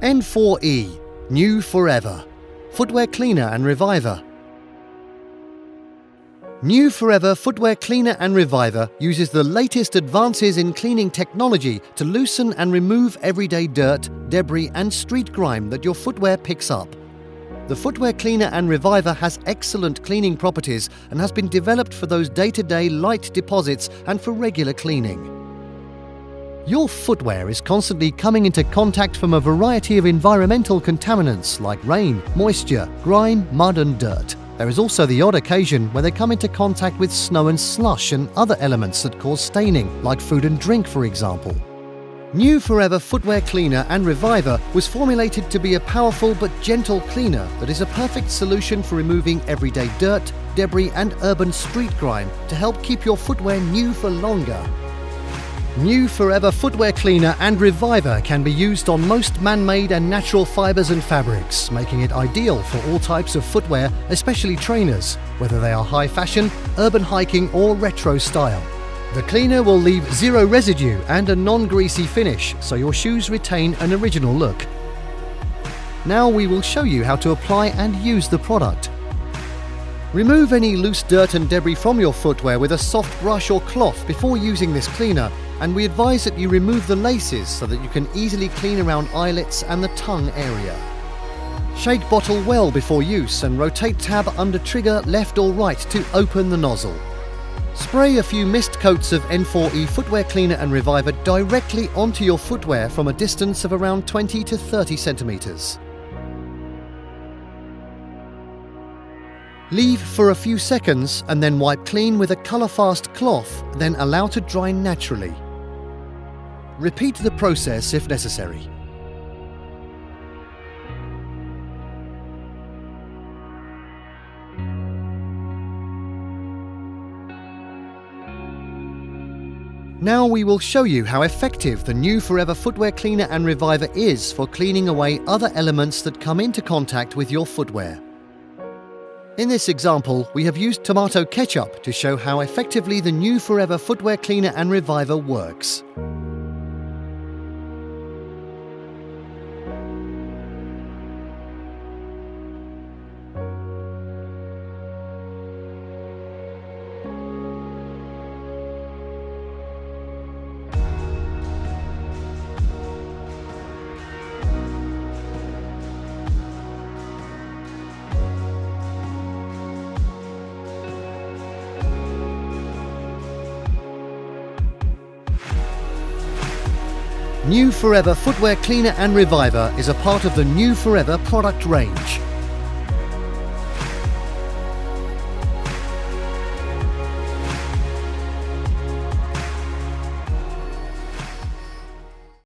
N4E, New Forever, Footwear Cleaner and Reviver. New Forever Footwear Cleaner and Reviver uses the latest advances in cleaning technology to loosen and remove everyday dirt, debris and street grime that your footwear picks up. The Footwear Cleaner and Reviver has excellent cleaning properties and has been developed for those day-to-day light deposits and for regular cleaning. Your footwear is constantly coming into contact from a variety of environmental contaminants like rain, moisture, grime, mud and dirt. There is also the odd occasion where they come into contact with snow and slush and other elements that cause staining, like food and drink for example. New Forever Footwear Cleaner and Reviver was formulated to be a powerful but gentle cleaner that is a perfect solution for removing everyday dirt, debris and urban street grime to help keep your footwear new for longer. New Forever Footwear Cleaner and Reviver can be used on most man-made and natural fibres and fabrics, making it ideal for all types of footwear, especially trainers, whether they are high fashion, urban hiking or retro style. The cleaner will leave zero residue and a non-greasy finish, so your shoes retain an original look. Now we will show you how to apply and use the product. Remove any loose dirt and debris from your footwear with a soft brush or cloth before using this cleaner, and we advise that you remove the laces so that you can easily clean around eyelets and the tongue area. Shake bottle well before use and rotate tab under trigger left or right to open the nozzle. Spray a few mist coats of N4E Footwear Cleaner and Reviver directly onto your footwear from a distance of around 20 to 30 centimeters. Leave for a few seconds and then wipe clean with a colour-fast cloth, then allow to dry naturally. Repeat the process if necessary. Now we will show you how effective the New Forever Footwear Cleaner and Reviver is for cleaning away other elements that come into contact with your footwear. In this example, we have used tomato ketchup to show how effectively the New Forever Footwear Cleaner and Reviver works. New Forever Footwear Cleaner and Reviver is a part of the New Forever product range.